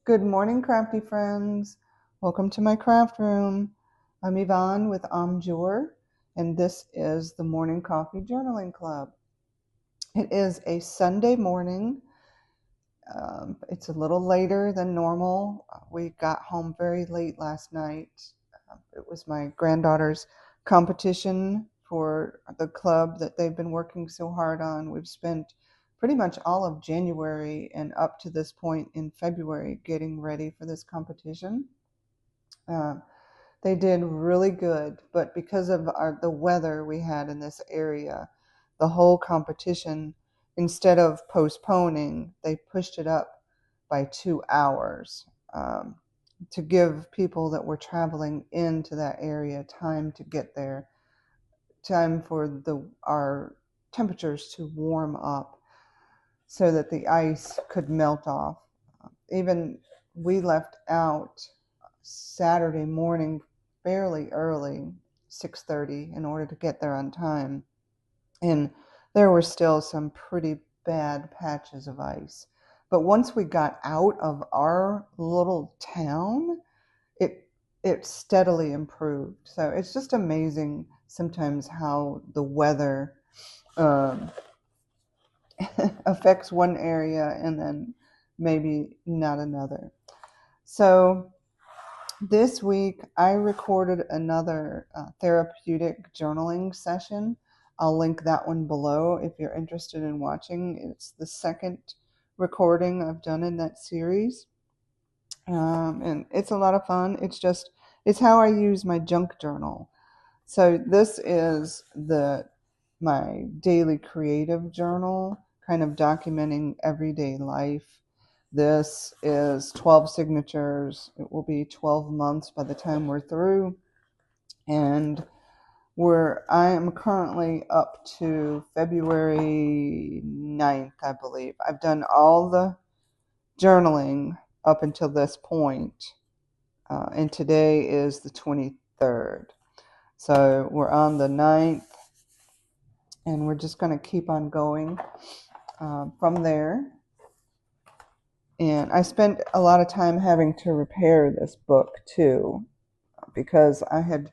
Good morning, crafty friends. Welcome to my craft room. I'm Yvonne with Amjour, and this is the Morning Coffee Journaling Club. It is a Sunday morning. It's a little later than normal. We got home very late last night. It was my granddaughter's competition for the club that they've been working so hard on. We've spent pretty much all of January and up to this point in February getting ready for this competition. Uh, they did really good, but because of the weather we had in this area, the whole competition, instead of postponing, they pushed it up by 2 hours to give people that were traveling into that area time to get there, time for our temperatures to warm up so that the ice could melt off. Even we left out Saturday morning fairly early, 6:30, in order to get there on time. And there were still some pretty bad patches of ice. But once we got out of our little town, it it steadily improved. So it's just amazing sometimes how the weather um, affects one area and then maybe not another. So this week, I recorded another therapeutic journaling session. I'll link that one below if you're interested in watching. It's the second recording I've done in that series. And it's a lot of fun. It's how I use my junk journal. So this is my daily creative journal, kind of documenting everyday life. This is 12 signatures. It will be 12 months by the time we're through. And I am currently up to February 9th, I believe. I've done all the journaling up until this point. And today is the 23rd. So we're on the 9th, and we're just going to keep on going from there. And I spent a lot of time having to repair this book too, because I had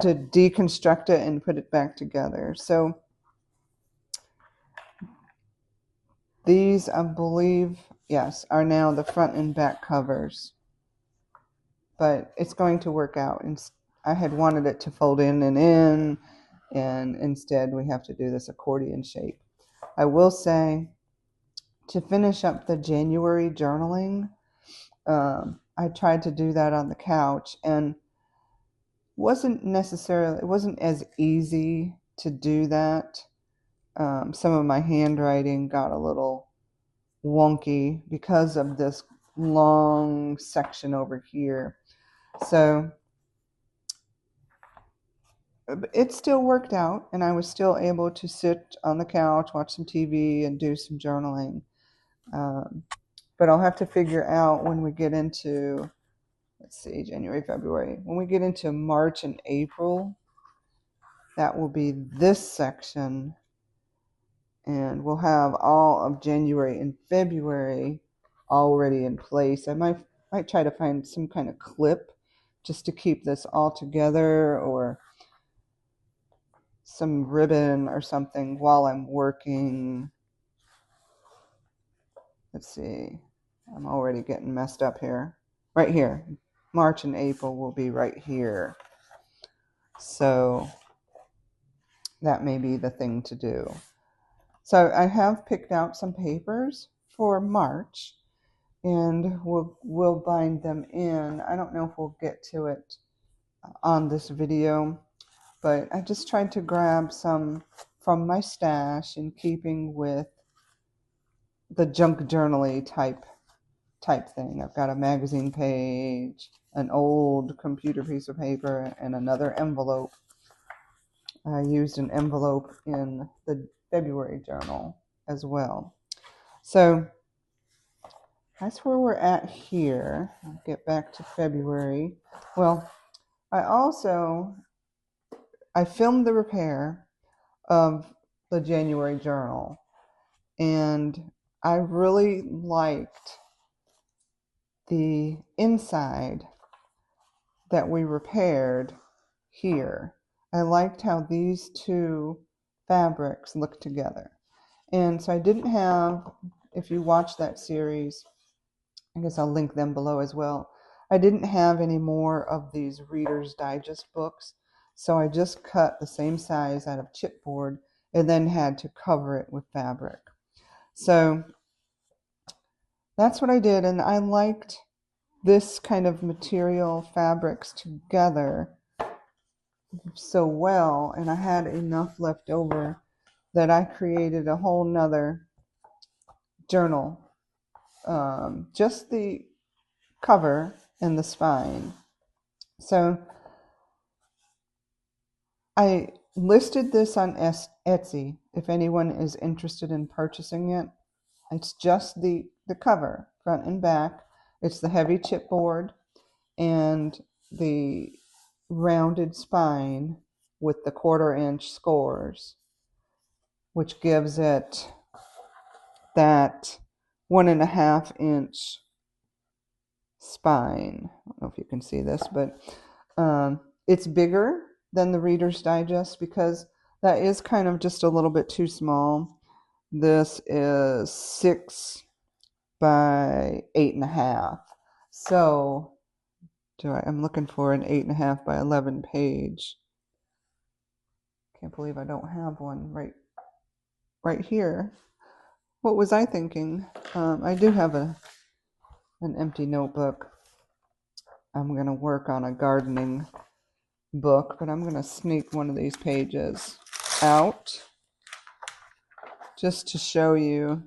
to deconstruct it and put it back together. So these, I believe, yes, are now the front and back covers. But it's going to work out. And I had wanted it to fold in, and instead we have to do this accordion shape. I will say, to finish up the January journaling, I tried to do that on the couch, and it wasn't as easy to do that. Some of my handwriting got a little wonky because of this long section over here. So it still worked out, and I was still able to sit on the couch, watch some TV, and do some journaling. But I'll have to figure out when we get into, let's see, January, February. When we get into March and April, that will be this section, and we'll have all of January and February already in place. I might try to find some kind of clip just to keep this all together, or some ribbon or something while I'm working. Let's see. I'm already getting messed up here. Right here. March and April will be right here. So that may be the thing to do. So I have picked out some papers for March, and we'll bind them in. I don't know if we'll get to it on this video, but I just tried to grab some from my stash in keeping with the junk journaly type thing. I've got a magazine page, an old computer piece of paper, and another envelope. I used an envelope in the February journal as well. So that's where we're at here. I'll get back to February. Well, I filmed the repair of the January journal, and I really liked the inside that we repaired here. I liked how these two fabrics look together. And so I didn't have, if you watch that series, I guess I'll link them below as well. I didn't have any more of these Reader's Digest books, so I just cut the same size out of chipboard and then had to cover it with fabric. So that's what I did, and I liked this kind of material fabrics together so well, and I had enough left over that I created a whole nother journal, just the cover and the spine. So I listed this on Etsy if anyone is interested in purchasing it. It's just the cover, front and back. It's the heavy chipboard and the rounded spine with the 1/4-inch scores, which gives it that 1.5-inch spine. I don't know if you can see this, but it's bigger than the Reader's Digest because that is kind of just a little bit too small. This is 6 by 8.5. So I'm looking for an 8.5 by 11 page. Can't believe I don't have one right here. What was I thinking? I do have an empty notebook. I'm going to work on a gardening book, but I'm going to sneak one of these pages out just to show you.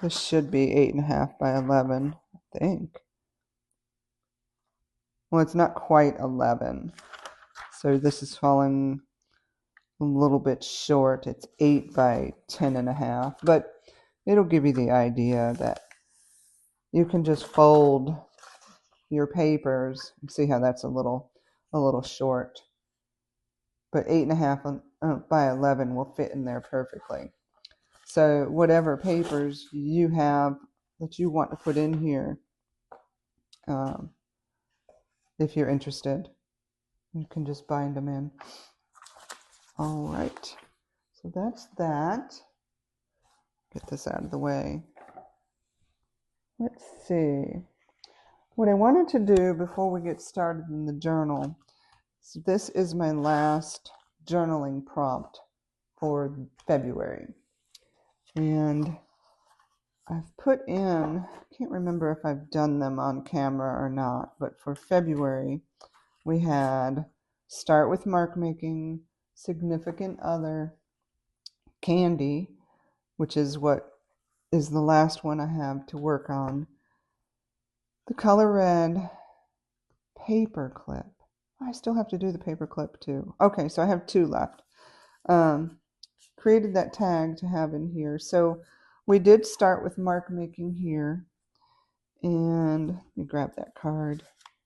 This should be 8.5 by 11, I think. Well, it's not quite 11, so this is falling a little bit short. It's 8 by 10.5, but it'll give you the idea that you can just fold your papers. See how that's a little short, but 8.5 by 11 will fit in there perfectly. So whatever papers you have that you want to put in here, if you're interested, you can just bind them in. All right, so that's that. Get this out of the way. Let's see. What I wanted to do before we get started in the journal, so this is my last journaling prompt for February. And I've put in, I can't remember if I've done them on camera or not, but for February, we had start with mark making, significant other, candy, which is what is the last one I have to work on, the color red, paper clip. I still have to do the paper clip too. Okay, so I have 2 left. Created that tag to have in here. So we did start with mark making here. And let me grab that card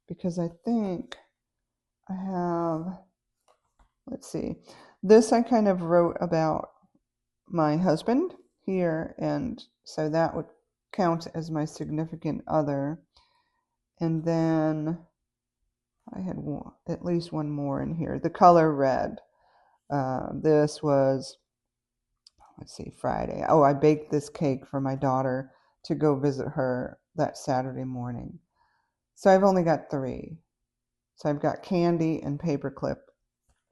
because I think I have, let's see, this I kind of wrote about my husband here, and so that would count as my significant other. And then I had at least one more in here, the color red. This was, let's see, Friday. Oh, I baked this cake for my daughter to go visit her that Saturday morning. So I've only got 3. So I've got candy and paperclip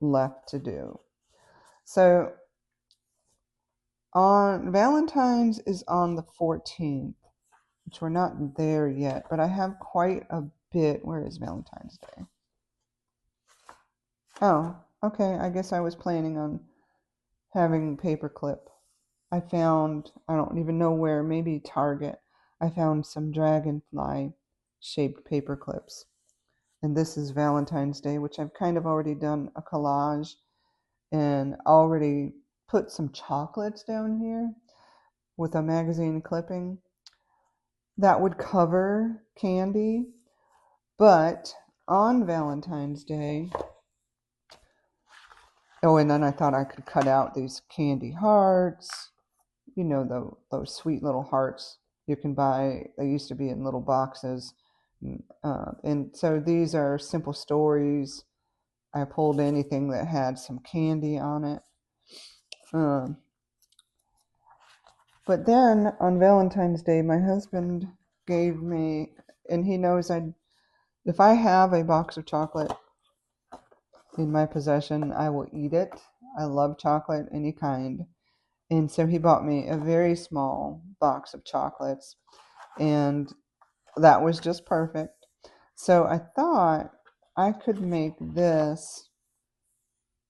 left to do. So on Valentine's is on the 14th, which we're not there yet, but I have quite a bit. Where is Valentine's Day? Oh, okay. I guess I was planning on having paperclip. I found, I don't even know where, maybe Target. I found some dragonfly shaped paper clips. And this is Valentine's Day, which I've kind of already done a collage and already put some chocolates down here with a magazine clipping. That would cover candy, but on Valentine's Day, oh, and then I thought I could cut out these candy hearts, you know, those sweet little hearts you can buy. They used to be in little boxes. And so these are simple stories. I pulled anything that had some candy on it. But then on Valentine's Day, my husband gave me, and he knows if I have a box of chocolate in my possession, I will eat it. I love chocolate, any kind. And so he bought me a very small box of chocolates, and that was just perfect. So I thought I could make this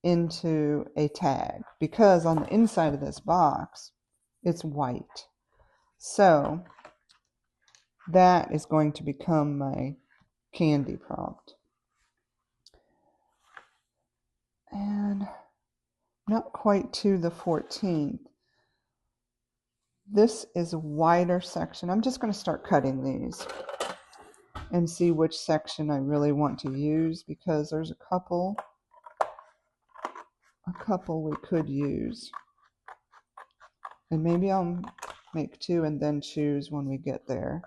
into a tag, because on the inside of this box, it's white. So that is going to become my candy prompt. And not quite to the 14th. This is a wider section. I'm just going to start cutting these and see which section I really want to use, because there's a couple we could use. And maybe I'll make two and then choose when we get there.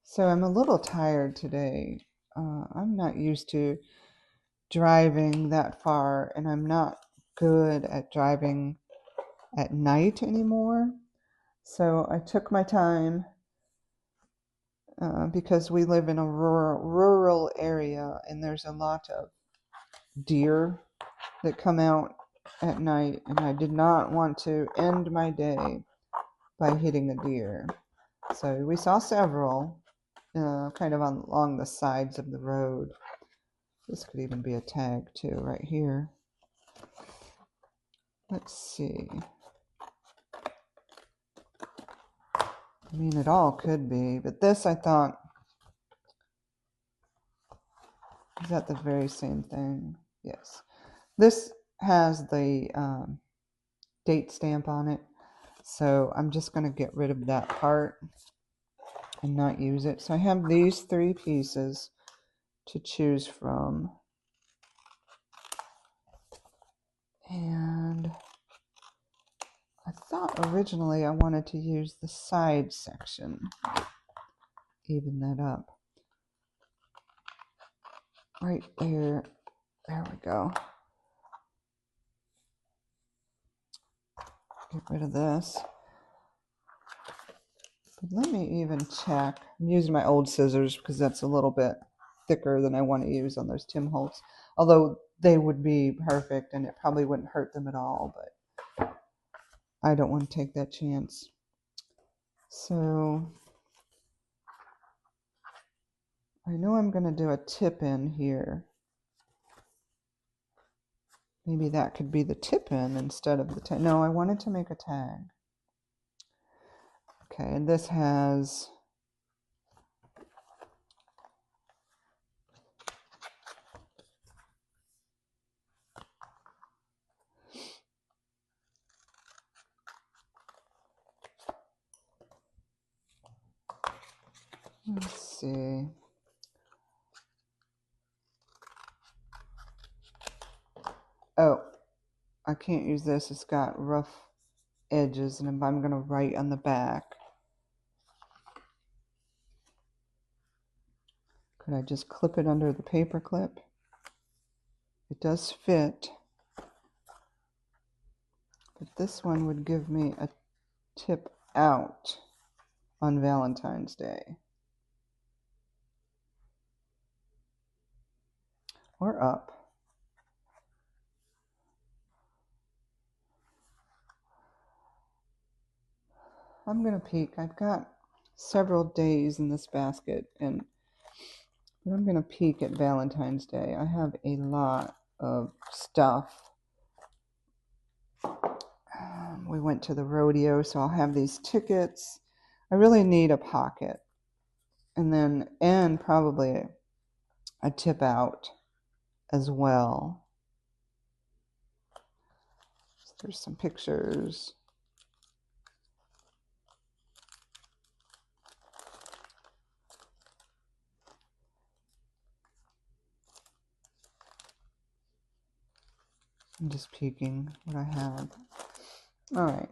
So I'm a little tired today. I'm not used to driving that far, and I'm not good at driving at night anymore. So I took my time because we live in a rural area, and there's a lot of deer that come out at night, and I did not want to end my day by hitting a deer. So we saw several kind of along the sides of the road. This could even be a tag too, right here. Let's see. I mean, it all could be, but this I thought, is that the very same thing? Yes. This has the date stamp on it, so I'm just going to get rid of that part and not use it. So I have these 3 pieces to choose from. And I thought originally I wanted to use the side section. Even that up. Right there. There we go. Get rid of this. But let me even check. I'm using my old scissors because that's a little bit thicker than I want to use on those Tim Holtz. Although they would be perfect and it probably wouldn't hurt them at all, but I don't want to take that chance. So I know I'm going to do a tip in here. Maybe that could be the tip in instead of the tag. No, I wanted to make a tag. Okay, and this has let's see. Oh, I can't use this. It's got rough edges, and I'm going to write on the back. Could I just clip it under the paper clip? It does fit. But this one would give me a tip out on Valentine's Day. Or up. I'm going to peek. I've got several days in this basket, and I'm going to peek at Valentine's Day. I have a lot of stuff. We went to the rodeo, so I'll have these tickets. I really need a pocket. And probably a tip out as well. There's some pictures. I'm just peeking what I have. All right.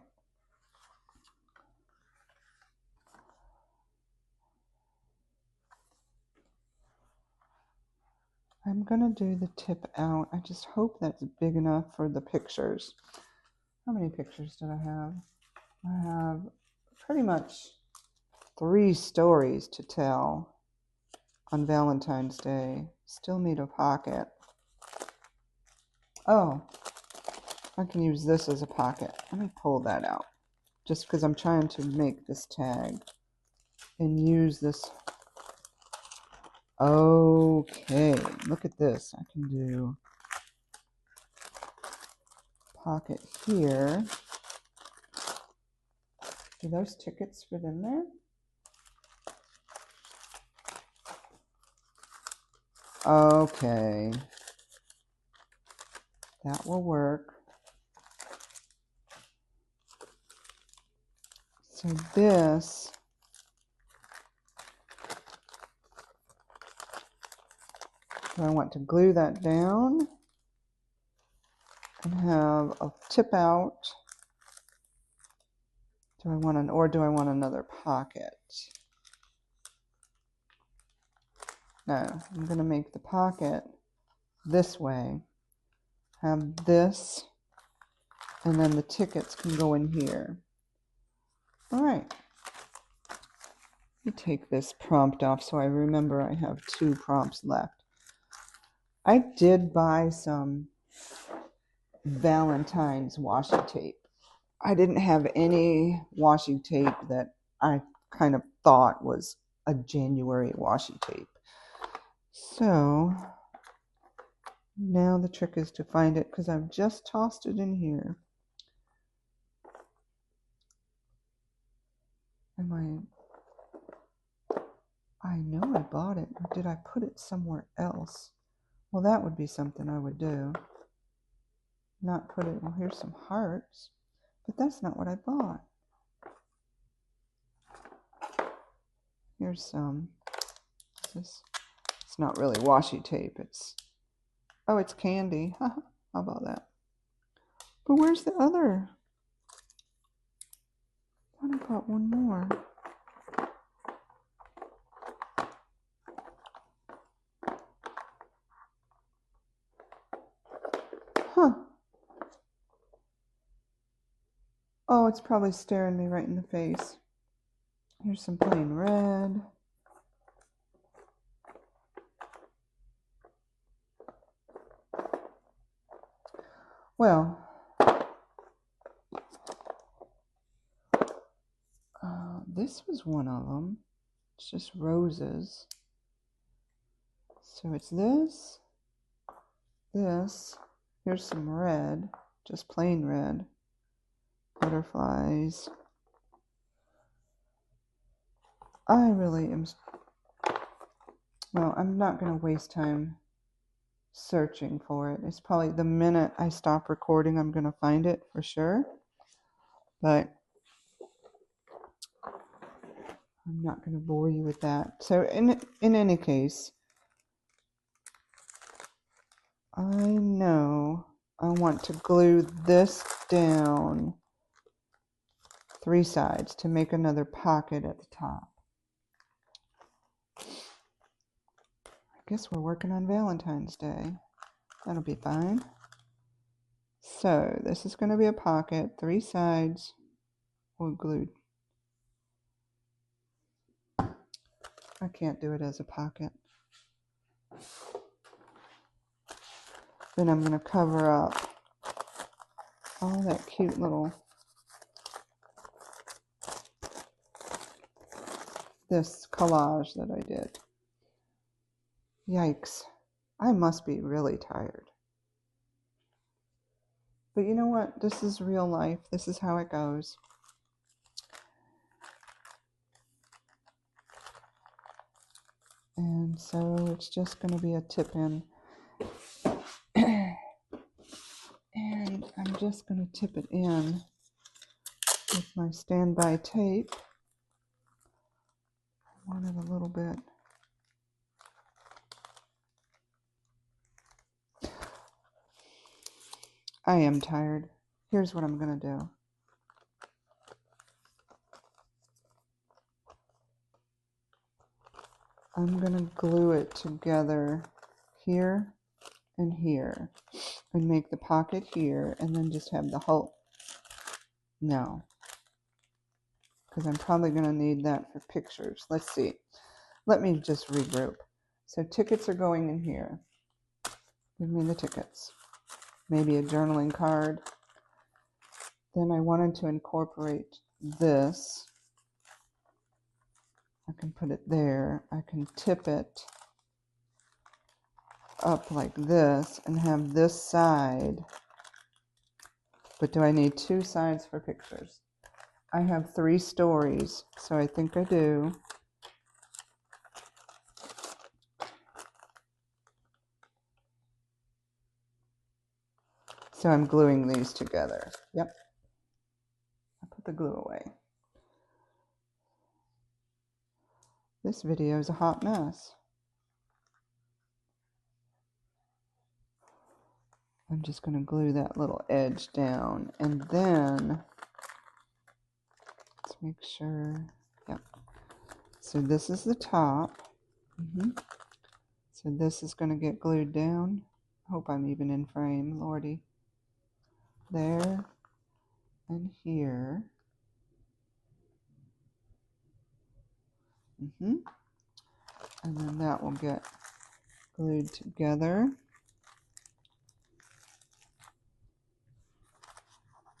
I'm going to do the tip out. I just hope that's big enough for the pictures. How many pictures did I have? I have pretty much 3 stories to tell on Valentine's Day. Still need a pocket. Oh, I can use this as a pocket. Let me pull that out. Just because I'm trying to make this tag and use this. Okay, look at this. I can do pocket here. Do those tickets fit in there? Okay, that will work. So this, do I want to glue that down and have a tip out? Do I want another pocket? No, I'm going to make the pocket this way. Have this, and then the tickets can go in here. All right. Let me take this prompt off so I remember I have 2 prompts left. I did buy some Valentine's washi tape. I didn't have any washi tape that I kind of thought was a January washi tape. So now the trick is to find it because I've just tossed it in here. I know I bought it, or did I put it somewhere else? Well, that would be something I would do. Not put it, well, here's some hearts, but that's not what I bought. Here's some. It's not really washi tape. It's candy. How about that? But where's the other? I thought I bought one more. Huh. Oh, it's probably staring me right in the face. Here's some plain red. Well, this was one of them. It's just roses. So it's this. Here's some red, just plain red. Butterflies. I really am. Well, I'm not going to waste time searching for it. It's probably the minute I stop recording, I'm going to find it for sure. But I'm not going to bore you with that. So in any case, I know I want to glue this down 3 sides to make another pocket at the top. I guess we're working on Valentine's Day. That'll be fine. So this is going to be a pocket, 3 sides will glued. I can't do it as a pocket. Then I'm going to cover up all that cute little, this collage that I did. Yikes. I must be really tired. But you know what? This is real life. This is how it goes. And so it's just going to be a tip in. And I'm just going to tip it in with my standby tape. I want it a little bit. I am tired. Here's what I'm going to do. I'm going to glue it together here and here and make the pocket here and then just have the whole, no, because I'm probably going to need that for pictures. Let's see. Let me just regroup. So tickets are going in here. Give me the tickets. Maybe a journaling card. Then I wanted to incorporate this. I can put it there. I can tip it up like this and have this side. But do I need two sides for pictures? I have 3 stories, so I think I do. So I'm gluing these together. Yep. I put the glue away. This video is a hot mess. I'm just going to glue that little edge down, and then let's make sure. Yep. So this is the top. So this is going to get glued down. Hope I'm even in frame, Lordy. There and here. And then that will get glued together.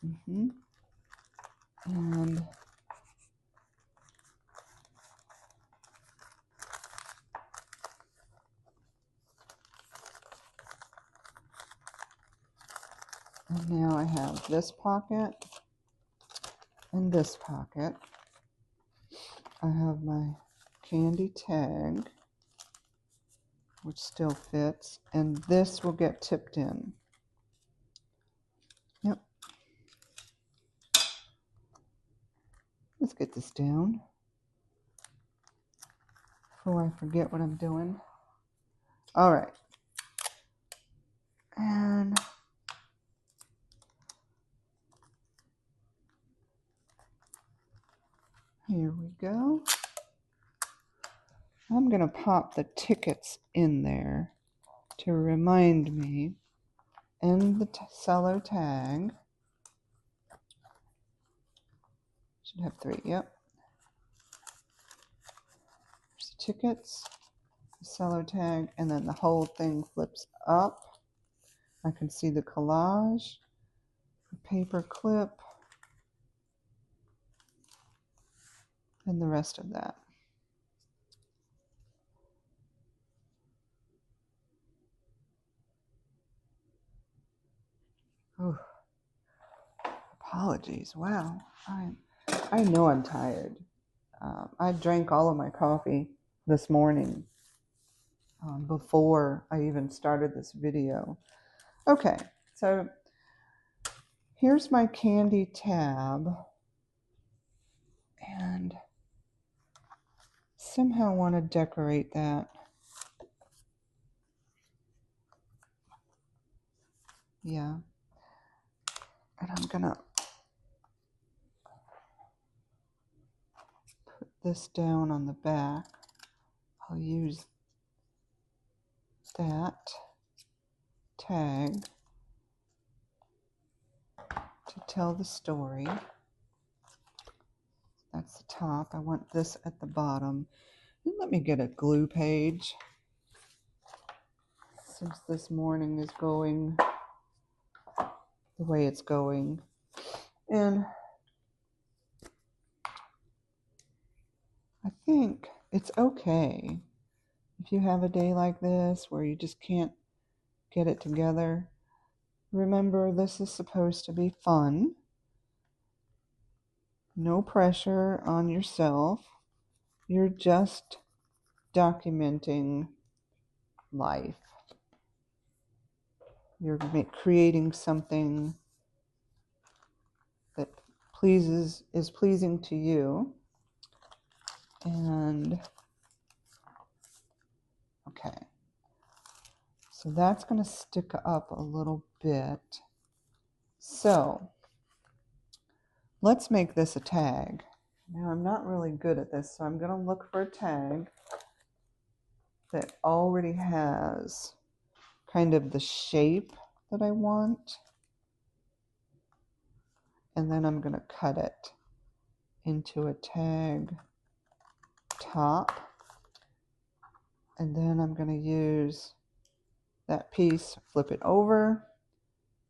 And now I have this pocket and this pocket. I have my candy tag, which still fits, and this will get tipped in. Yep. Let's get this down before I forget what I'm doing. All right. And here we go. I'm going to pop the tickets in there to remind me, and the seller tag. Should have 3, yep. There's the tickets, the seller tag, and then the whole thing flips up. I can see the collage, the paper clip, and the rest of that. Oh, apologies. Wow, I know I'm tired. I drank all of my coffee this morning before I even started this video. Okay, so here's my candy tab, and somehow want to decorate that. Yeah, and I'm gonna put this down on the back. I'll use that tag to tell the story. That's the top. I want this at the bottom. And let me get a glue page, since this morning is going the way it's going. And I think it's okay if you have a day like this where you just can't get it together. Remember, this is supposed to be fun. No pressure on yourself. You're just documenting life. You're creating something that is pleasing to you. And okay, so that's going to stick up a little bit. So let's make this a tag. Now I'm not really good at this, so I'm going to look for a tag. that already has kind of the shape that I want. And then I'm going to cut it into a tag top. And then I'm going to use that piece, flip it over,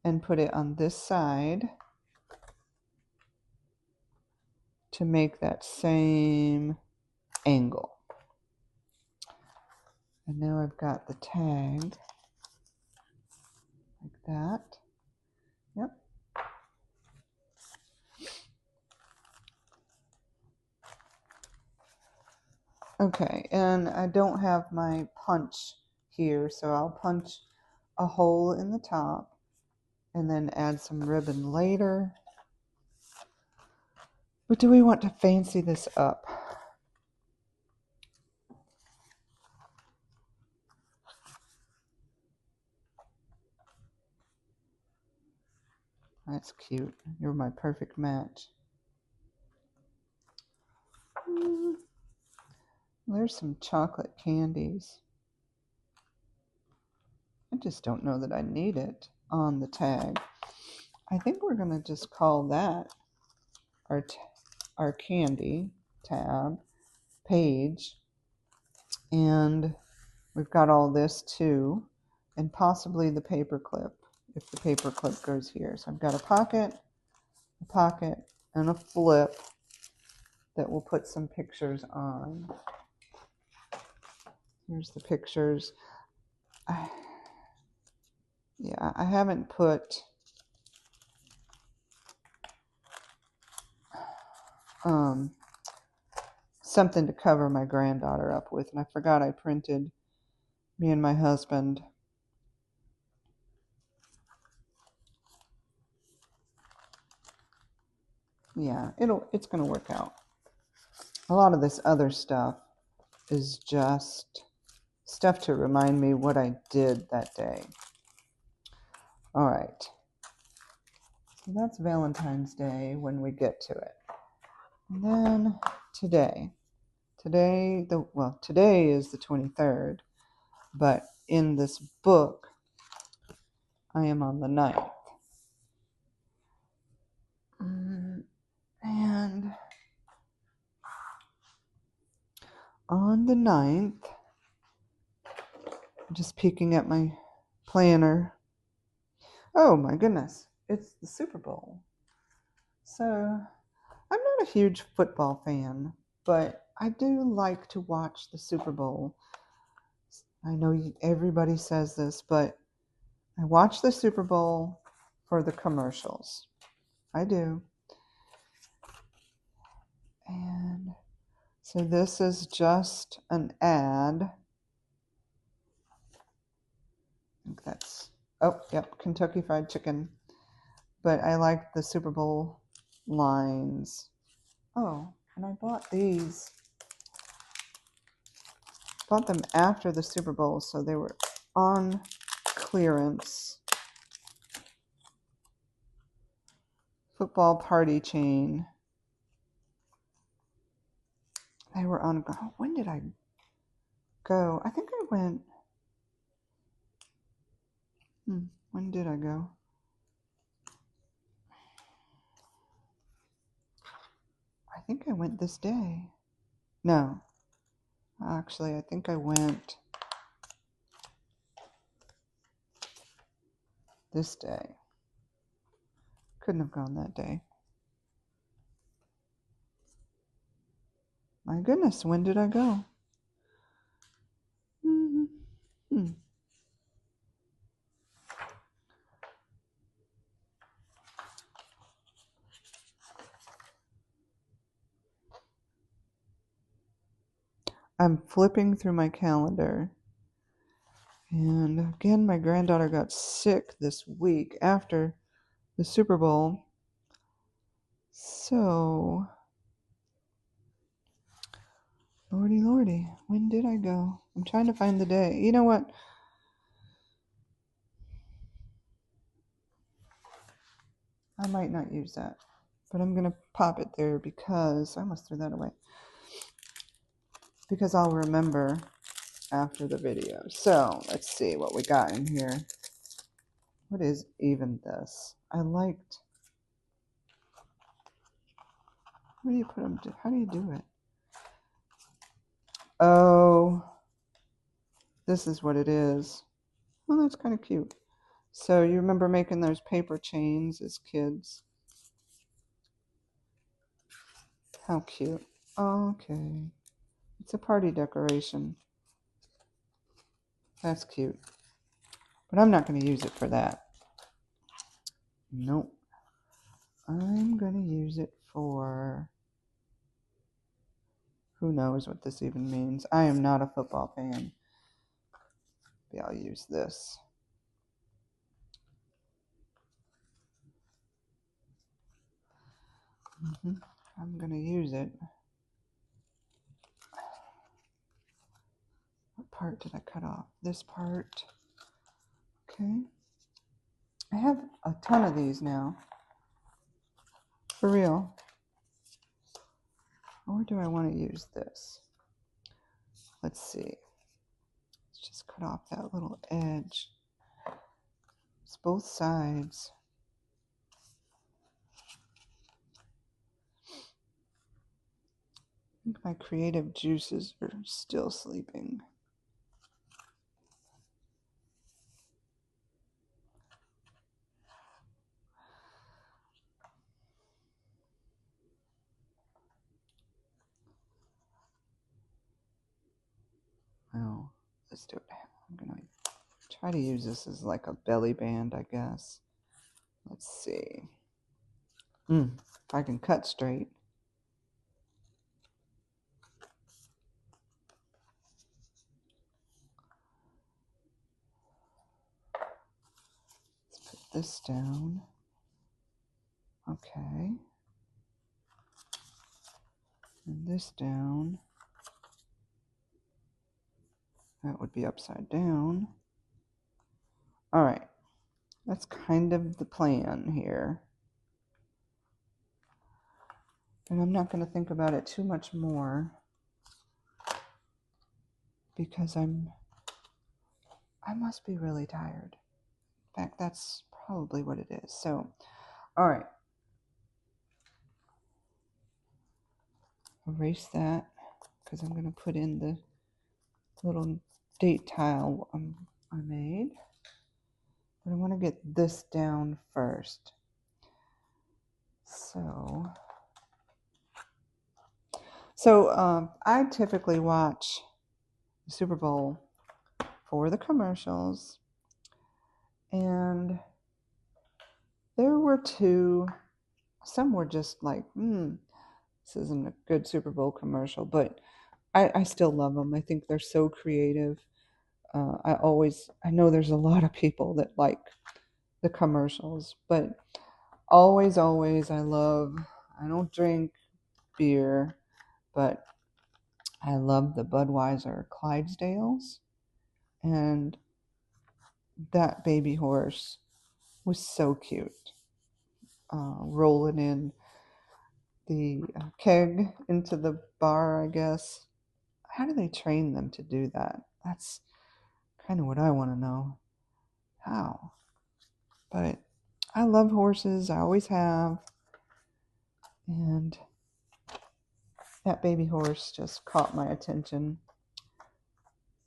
and put it on this side to make that same angle. And now I've got the tag like that. Yep. Okay, and I don't have my punch here, so I'll punch a hole in the top and then add some ribbon later. But do we want to fancy this up? That's cute. You're my perfect match. There's some chocolate candies. I just don't know that I need it on the tag. I think we're going to just call that our candy tab page. And we've got all this too, and possibly the paper clip, if the paper clip goes here. So I've got a pocket, and a flip that we'll put some pictures on. Here's the pictures. I haven't put something to cover my granddaughter up with, and I forgot I printed me and my husband it's gonna work out. A lot of this other stuff is just stuff to remind me what I did that day. All right, so that's Valentine's Day when we get to it. And then today is the 23rd, but in this book I am on the 9th. And on the 9th, I'm just peeking at my planner. Oh my goodness, it's the Super Bowl. So I'm not a huge football fan, but I do like to watch the Super Bowl. I know everybody says this, but I watch the Super Bowl for the commercials. I do. And so this is just an ad. I think that's, Kentucky Fried Chicken. But I like the Super Bowl lines. Oh, and I bought these. Bought them after the Super Bowl, so they were on clearance. Football party chain. They were on, when did I go? I think I went, when did I go? I think I went this day. No, actually, I think I went this day. Couldn't have gone that day. My goodness, when did I go? I'm flipping through my calendar. And again, my granddaughter got sick this week after the Super Bowl. So, lordy, when did I go? I'm trying to find the day. You know what? I might not use that, but I'm going to pop it there because I almost threw that away. Because I'll remember after the video. So let's see what we got in here. What is even this? I liked. Where do you put them? How do you do it? Oh, this is what it is. Well, that's kind of cute. So you remember making those paper chains as kids? How cute. Okay. It's a party decoration. That's cute. But I'm not going to use it for that. Nope. I'm going to use it for... Who knows what this even means. I am not a football fan. Maybe I'll use this. I'm going to use it. What part did I cut off? This part. Okay. I have a ton of these now. For real. Or do I want to use this? Let's see. Let's just cut off that little edge. It's both sides. I think my creative juices are still sleeping. Well, let's do it. I'm going to try to use this as like a belly band, I guess. Let's see. If I can cut straight. Let's put this down. Okay. And this down. That would be upside down. All right. That's kind of the plan here. And I'm not going to think about it too much more because I must be really tired. In fact, that's probably what it is. So, all right. Erase that because I'm going to put in the little date tile I made. But I want to get this down first. So I typically watch the Super Bowl for the commercials. And there were two. Some were just like, this isn't a good Super Bowl commercial. But I still love them. I think they're so creative. I know there's a lot of people that like the commercials, but always, I don't drink beer, but I love the Budweiser Clydesdales, and that baby horse was so cute, rolling in the keg into the bar, I guess. How do they train them to do that? That's kind of what I want to know. How? But I love horses. I always have. And that baby horse just caught my attention.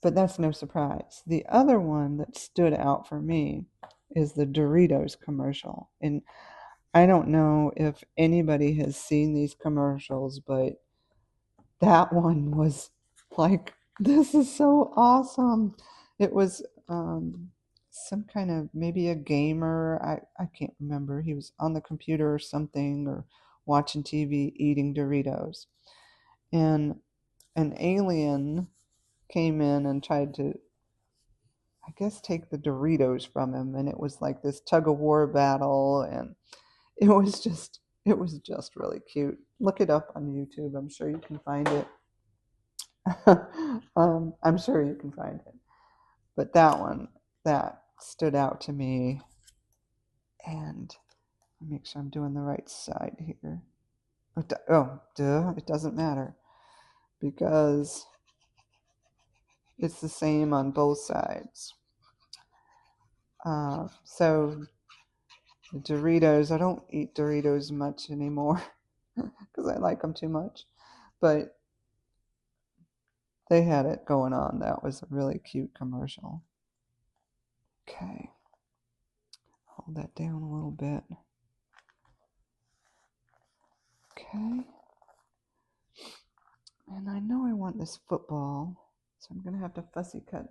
But that's no surprise. The other one that stood out for me is the Doritos commercial. And I don't know if anybody has seen these commercials, but that one was like, this is so awesome. It was some kind of, maybe a gamer. I can't remember. He was on the computer or something, or watching TV, eating Doritos. And an alien came in and tried to, I guess, take the Doritos from him. And it was like this tug of war battle. And it was just really cute. Look it up on YouTube. I'm sure you can find it. I'm sure you can find it. But that one, that stood out to me. And make sure I'm doing the right side here. Oh, duh, it doesn't matter. Because It's the same on both sides. So the Doritos, I don't eat Doritos much anymore because I like them too much. But they had it going on. That was a really cute commercial. Okay. Hold that down a little bit. Okay. And I know I want this football, so I'm going to have to fussy cut.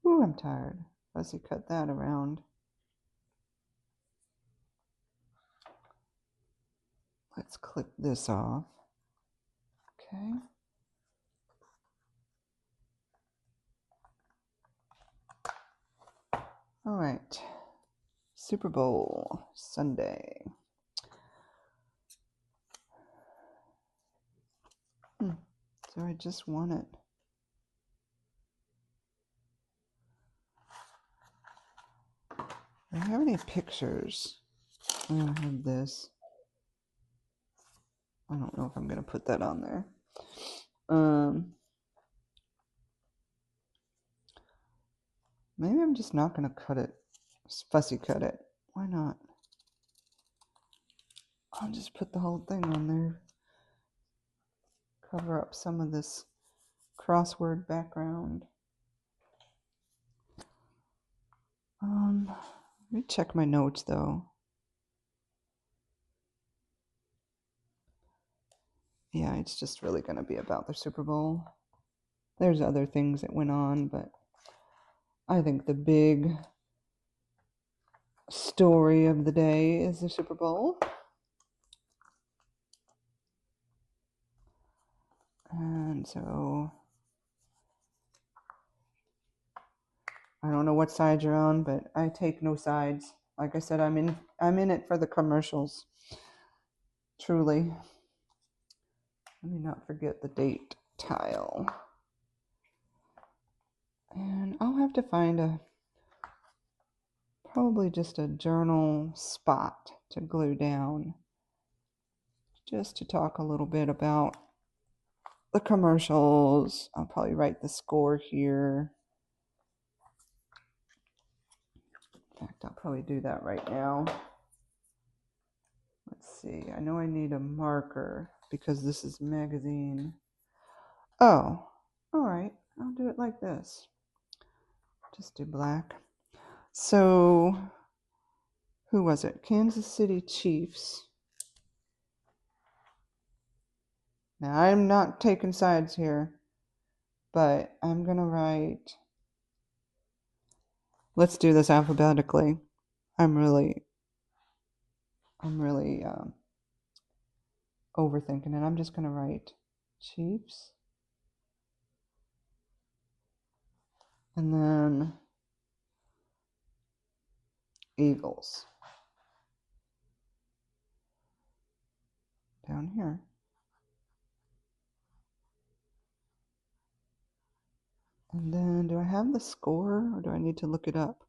Ooh, I'm tired. Fussy cut that around. Let's clip this off. Okay. All right. Super Bowl Sunday. So I just want it. Do I have any pictures? I don't have this. I don't know if I'm going to put that on there. Maybe I'm just not going to cut it. Just fussy cut it. Why not? I'll just put the whole thing on there. Cover up some of this crossword background. Let me check my notes though. Yeah, it's just really going to be about the Super Bowl. There's other things that went on, but I think the big story of the day is the Super Bowl. And so I don't know what side you're on, but I take no sides. Like I said, I'm in it for the commercials. Truly. Let me not forget the date tile. And I'll have to find probably just a journal spot to glue down, just to talk a little bit about the commercials. I'll probably write the score here. In fact, I'll probably do that right now. Let's see. I know I need a marker because this is magazine. Oh, all right. I'll do it like this. Just do black. So, who was it? Kansas City Chiefs. Now, I'm not taking sides here, but I'm going to write. Let's do this alphabetically. I'm really overthinking it. I'm just going to write Chiefs. And then Eagles. Down here. And then, do I have the score or do I need to look it up?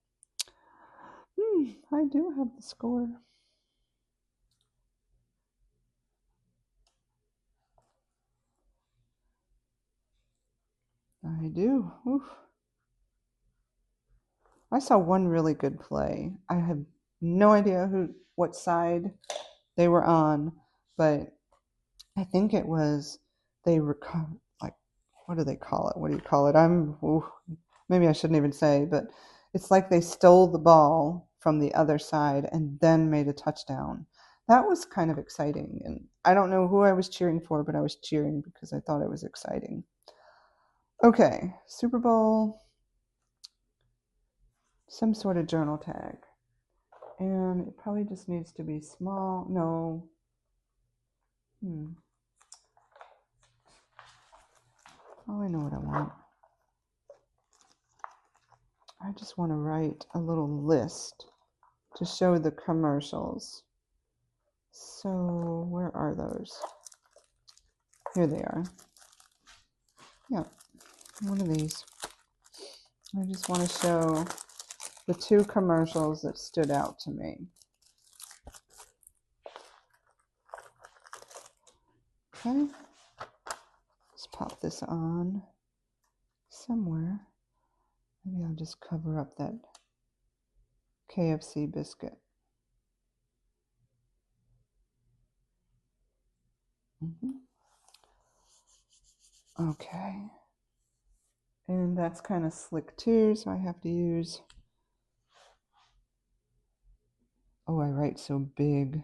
I do have the score. I do. Oof. I saw one really good play. I have no idea what side they were on, but I think it was they were like, what do they call it? What do you call it? Maybe I shouldn't even say, but it's like they stole the ball from the other side and then made a touchdown. That was kind of exciting, and I don't know who I was cheering for, but I was cheering because I thought it was exciting. Okay, Super Bowl, some sort of journal tag. And it probably just needs to be small. No. Oh, I know what I want. I just want to write a little list to show the commercials. So where are those? Here they are. Yeah, one of these. I just want to show the two commercials that stood out to me. Okay, let's pop this on. somewhere. Maybe I'll just cover up that KFC biscuit. Okay. And that's kind of slick too, so I have to use... Oh, I write so big.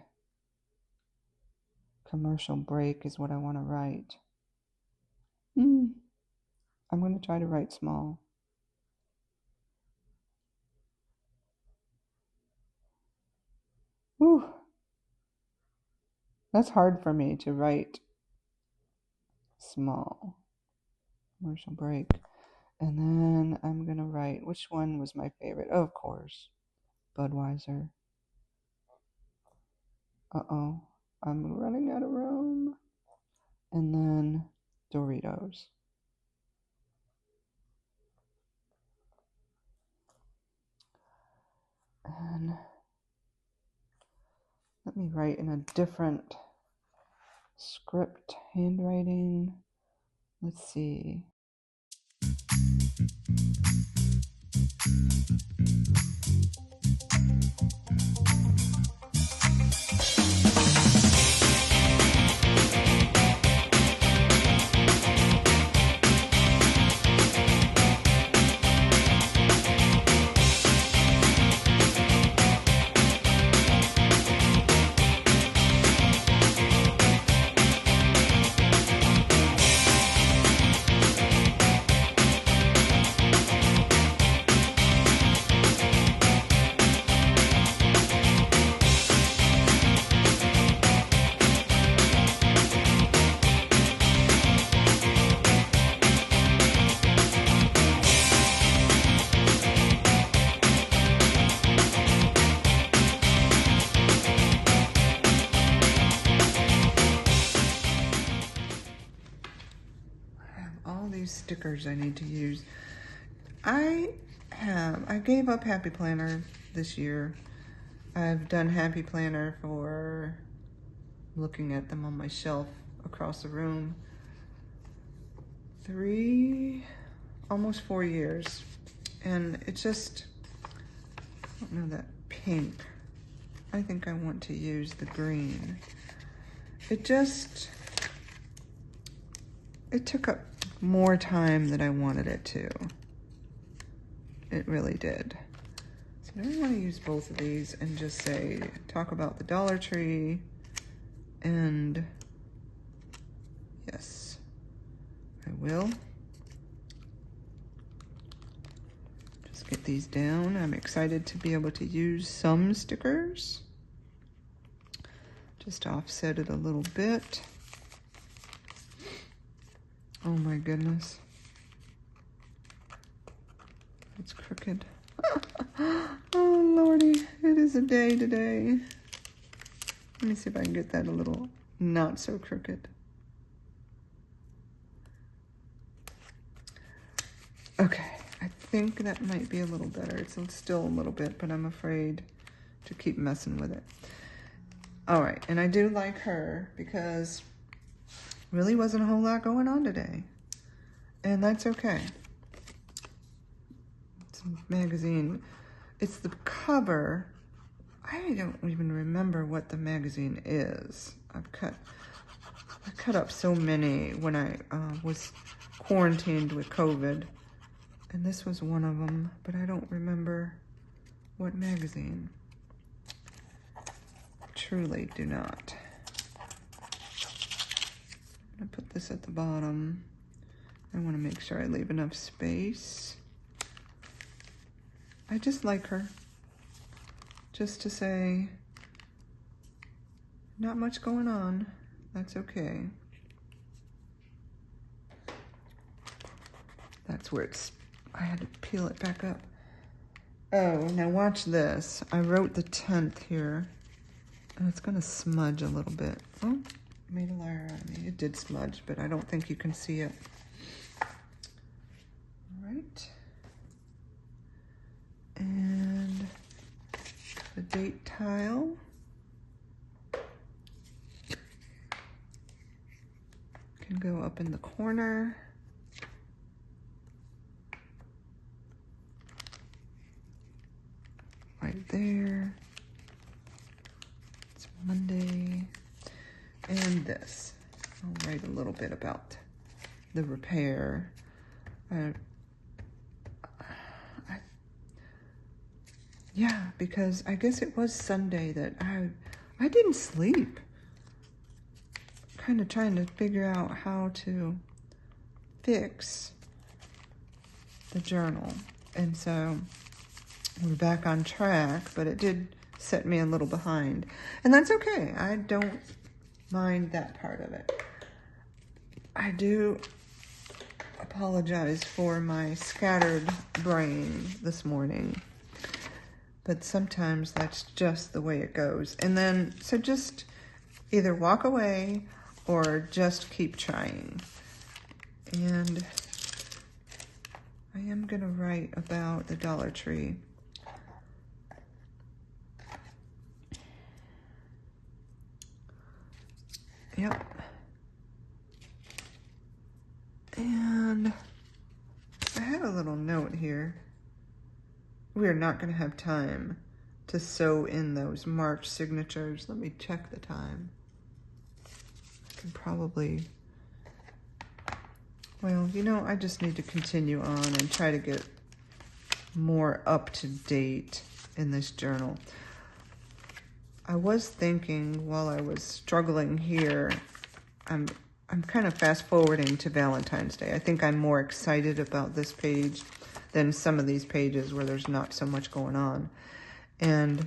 Commercial break is what I want to write. I'm going to try to write small. Whew. That's hard for me to write small. Commercial break. And then I'm going to write, which one was my favorite? Oh, of course, Budweiser. Uh-oh, I'm running out of room. And then Doritos. And let me write in a different script, handwriting. Let's see. Stickers I need to use. I gave up Happy Planner this year. I've done Happy Planner for, looking at them on my shelf across the room, almost 4 years. And it just, I don't know, that pink. I think I want to use the green. It took up more time than I wanted it to. It really did. So I want to use both of these and just talk about the Dollar Tree, and yes, I will. Just get these down. I'm excited to be able to use some stickers. Just offset it a little bit. Oh my goodness. It's crooked. Oh Lordy, it is a day today. Let me see if I can get that a little not so crooked. Okay, I think that might be a little better. It's still a little bit, but I'm afraid to keep messing with it. All right, and I do like her because really wasn't a whole lot going on today. And that's okay. It's a magazine. It's the cover. I don't even remember what the magazine is. I cut up so many when I was quarantined with COVID. And this was one of them, but I don't remember what magazine. Truly do not. I'm gonna put this at the bottom. I want to make sure I leave enough space. I just like her. Just to say, not much going on. That's okay. That's where I had to peel it back up. Oh, now watch this. I wrote the 10th here. And it's gonna smudge a little bit. Oh, made a liar out of me. It did smudge, but I don't think you can see it. All right. And the date tile. Can go up in the corner. this. I'll write a little bit about the repair. Yeah, because I guess it was Sunday that I didn't sleep. Kind of trying to figure out how to fix the journal. And so we're back on track, but it did set me a little behind. And that's okay. I don't mind that part of it. I do apologize for my scattered brain this morning, but sometimes that's just the way it goes. And then, so just either walk away or just keep trying. And I am gonna write about the Dollar Tree. Yep. And I had a little note here. We are not going to have time to sew in those March signatures. Let me check the time. I can probably, well, you know, I just need to continue on and try to get more up to date in this journal. I was thinking while I was struggling here, I'm kind of fast forwarding to Valentine's Day. I think I'm more excited about this page than some of these pages where there's not so much going on. And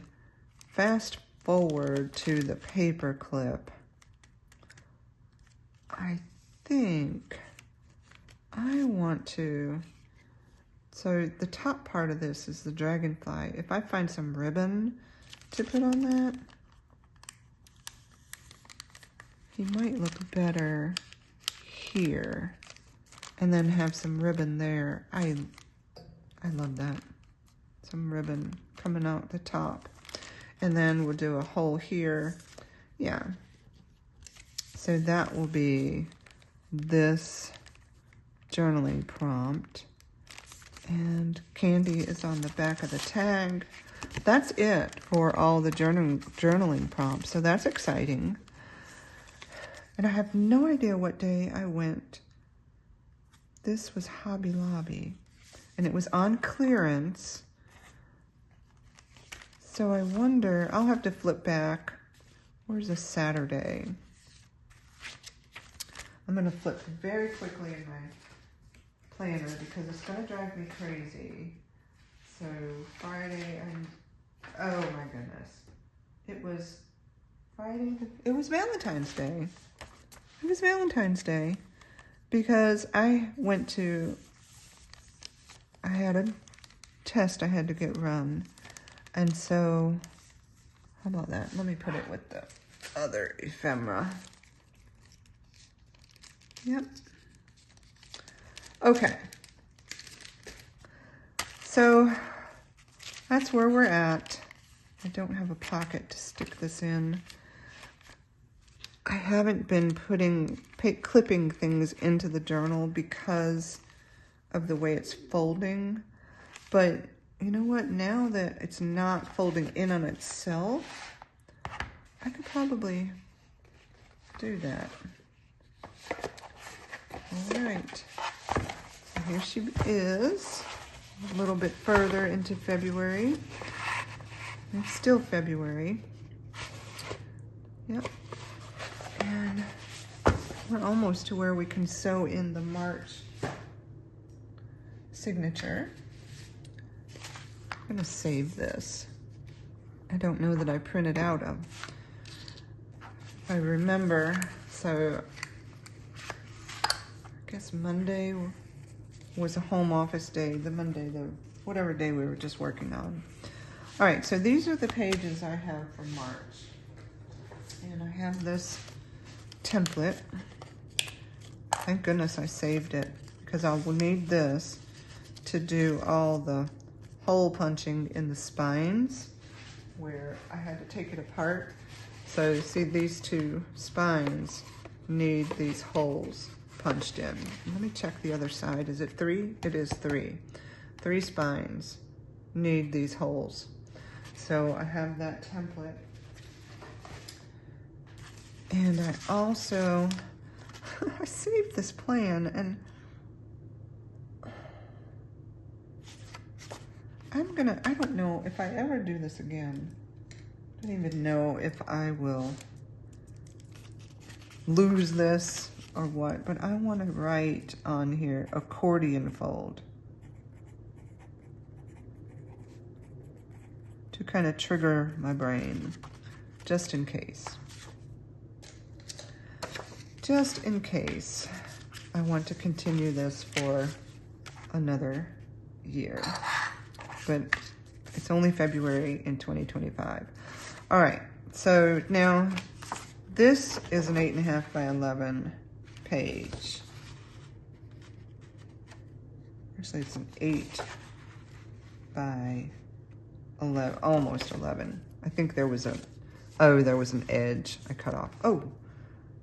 fast forward to the paper clip. I think I want to, so the top part of this is the dragonfly. If I find some ribbon to put on that, he might look better here, and then have some ribbon there. I love that. Some ribbon coming out the top. And then we'll do a hole here. Yeah. So that will be this journaling prompt. And Candy is on the back of the tag. That's it for all the journaling prompts. So that's exciting. And I have no idea what day I went. This was Hobby Lobby. And it was on clearance. So I wonder, I'll have to flip back. Where's a Saturday? I'm going to flip very quickly in my planner because it's going to drive me crazy. So Friday, oh my goodness. It was Friday, it was Valentine's Day. It was Valentine's Day because I had a test I had to get run. And so, how about that? Let me put it with the other ephemera. Yep. Okay. So, that's where we're at. I don't have a pocket to stick this in. I haven't been clipping things into the journal because of the way it's folding. But you know what? Now that it's not folding in on itself, I could probably do that. All right. So here she is, a little bit further into February. It's still February. Yep. And we're almost to where we can sew in the March signature. I'm gonna save this. I don't know that I printed out of. If I remember, so I guess Monday was a home office day, whatever day we were just working on. All right, so these are the pages I have for March. And I have this template. Thank goodness I saved it because I will need this to do all the hole punching in the spines where I had to take it apart. So see, these two spines need these holes punched in. Let me check the other side. Is it 3? It is 3. 3 spines need these holes. So I have that template. And I also, I saved this plan, and I don't know if I ever do this again. I don't even know if I will lose this or what, but I want to write on here accordion fold to kind of trigger my brain, just in case. Just in case I want to continue this for another year. But it's only February in 2025. All right, so now this is an 8.5 by 11 page. Actually, it's an 8 by 11, almost 11. I think there was an edge I cut off. Oh,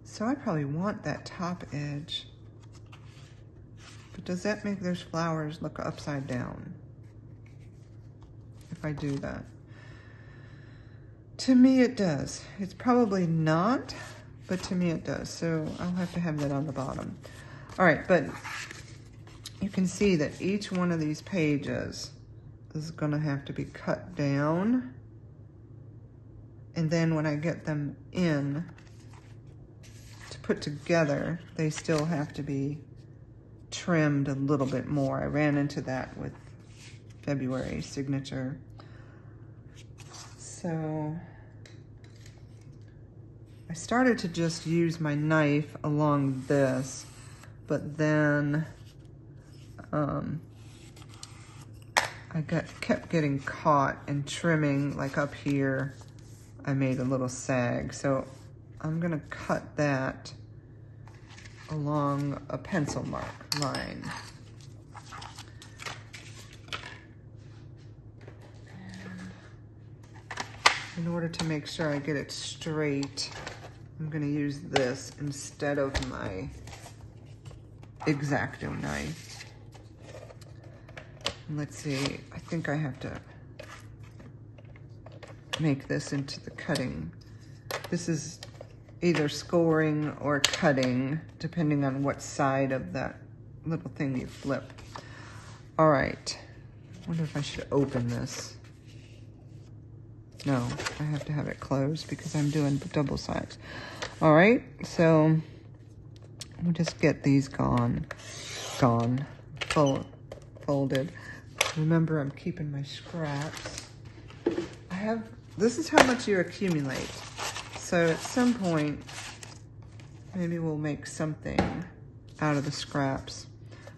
so I probably want that top edge. But does that make those flowers look upside down? If I do that. To me it does. It's probably not, but to me it does. So I'll have to have that on the bottom. All right, but you can see that each one of these pages is gonna have to be cut down. And then when I get them in to put together, they still have to be trimmed a little bit more. I ran into that with February signature. So I started to just use my knife along this, but then I kept getting caught and trimming, like up here, I made a little sag. So I'm gonna cut that along a pencil mark line. In order to make sure I get it straight, I'm gonna use this instead of my X-Acto knife. And let's see, I think I have to make this into the cutting. This is either scoring or cutting, depending on what side of that little thing you flip. All right, I wonder if I should open this. No, I have to have it closed because I'm doing double sides. All right, so we'll just get these folded. Remember, I'm keeping my scraps. This is how much you accumulate. So at some point, maybe we'll make something out of the scraps.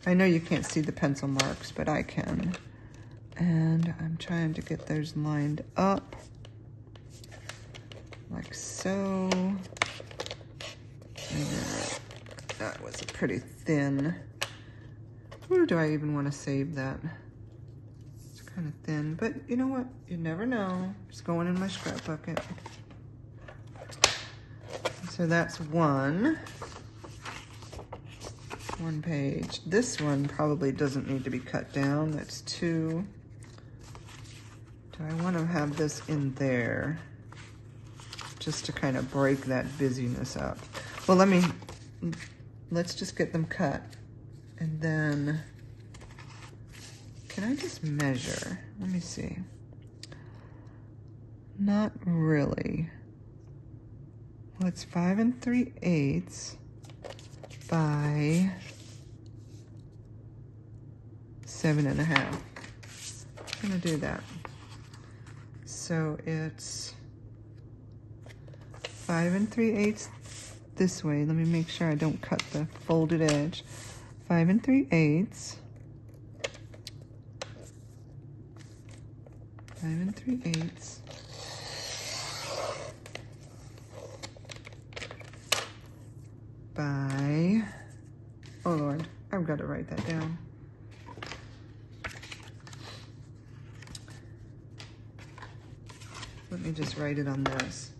I know you can't see the pencil marks, but I can. And I'm trying to get those lined up. Like so. That was a pretty thin. Or do I even want to save that? It's kind of thin, but you know what? You never know. It's going in my scrap bucket. So that's one page. This one probably doesn't need to be cut down. That's 2. Do I want to have this in there? Just to kind of break that busyness up. Well, let's just get them cut. And then, can I just measure? Let me see. Not really. Well, it's 5 3/8 by 7.5. I'm gonna do that. So it's 5 3/8 this way. Let me make sure I don't cut the folded edge. 5 3/8. 5 3/8. By, oh Lord, I've got to write that down. Let me just write it on this.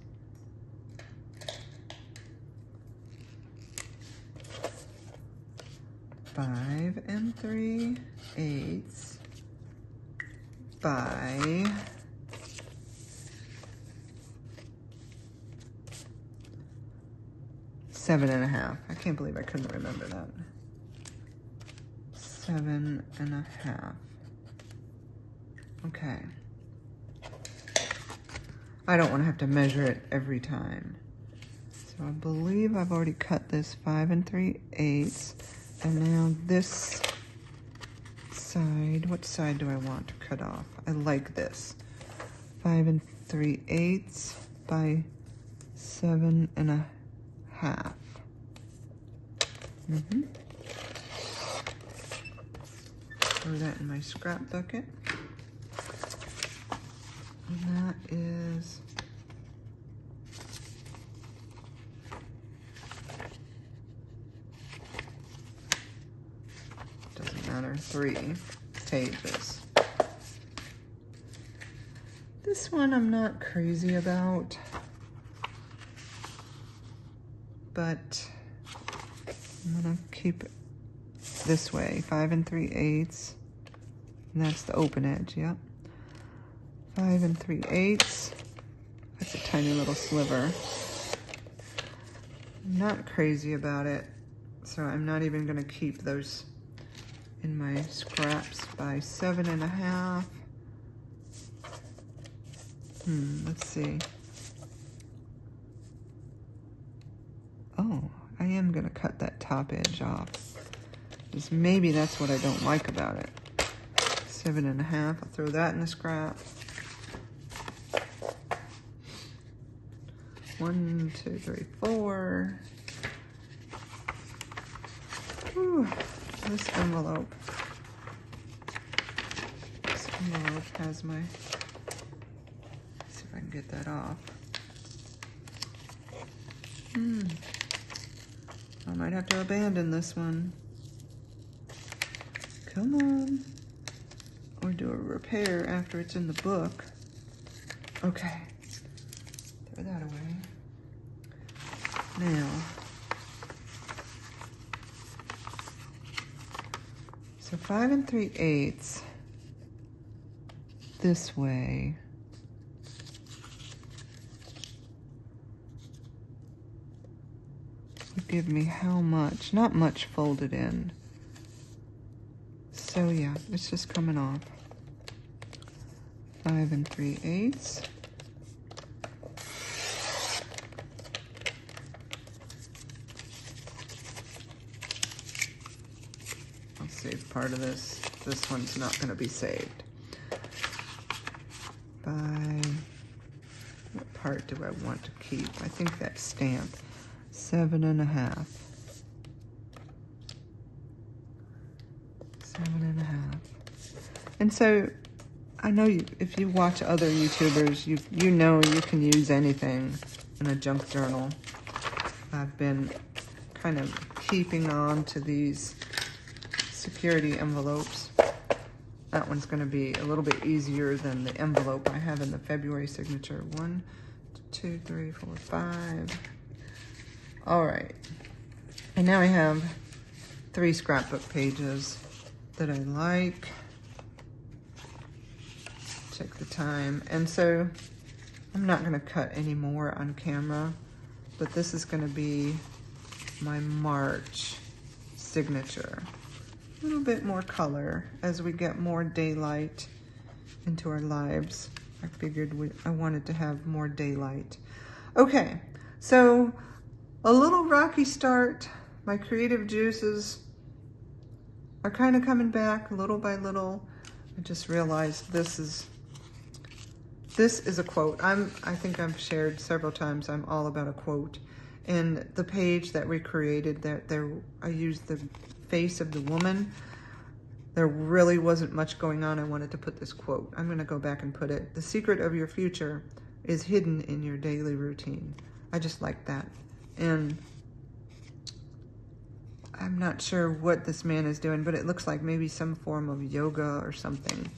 5 3/8 by 7.5. I can't believe I couldn't remember that. 7.5. Okay. I don't want to have to measure it every time. So I believe I've already cut this 5 3/8. And now this side, what side do I want to cut off? I like this. 5 3/8 by 7.5. Throw that in my scrap bucket. And that is doesn't matter, 3 pages. This one I'm not crazy about, but I'm gonna keep it this way, 5 3/8, and that's the open edge, yep. 5 3/8, that's a tiny little sliver. I'm not crazy about it, so I'm not even gonna keep those in my scraps by 7.5. Let's see. Oh, I am gonna cut that top edge off. Because maybe that's what I don't like about it. 7.5, I'll throw that in the scrap. 1, 2, 3, 4. Whew, this envelope. This envelope has my, let's see if I can get that off. I might have to abandon this one. Come on. Or do a repair after it's in the book. Okay. Throw that away. Now, so 5 3/8 this way. Would give me how much? Not much folded in. So yeah, it's just coming off. 5 3/8. I'll save part of this. This one's not going to be saved. What part do I want to keep? I think that stamp. 7.5. 7.5. And so I know if you watch other YouTubers, you know you can use anything in a junk journal. I've been kind of keeping on to these security envelopes. That one's going to be a little bit easier than the envelope I have in the February signature. 1, 2, 3, 4, 5. All right. And now I have 3 scrapbook pages that I like. Check the time. And so I'm not going to cut any more on camera, but this is going to be my March signature. A little bit more color as we get more daylight into our lives. I figured I wanted to have more daylight. Okay, so a little rocky start. My creative juices are kind of coming back little by little. I just realized this is a quote. I think I've shared several times, I'm all about a quote. And the page that we created, I used the face of the woman. There really wasn't much going on. I wanted to put this quote. I'm going to go back and put it. The secret of your future is hidden in your daily routine. I just like that. And I'm not sure what this man is doing, but it looks like maybe some form of yoga or something.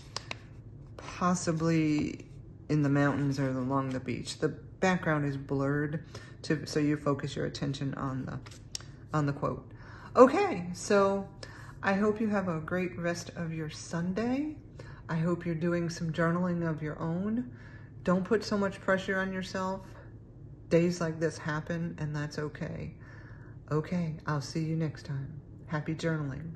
Possibly in the mountains or along the beach. The background is blurred so you focus your attention on the quote. Okay, so I hope you have a great rest of your Sunday. I hope you're doing some journaling of your own. Don't put so much pressure on yourself. Days like this happen, and that's okay. Okay, I'll see you next time. Happy journaling.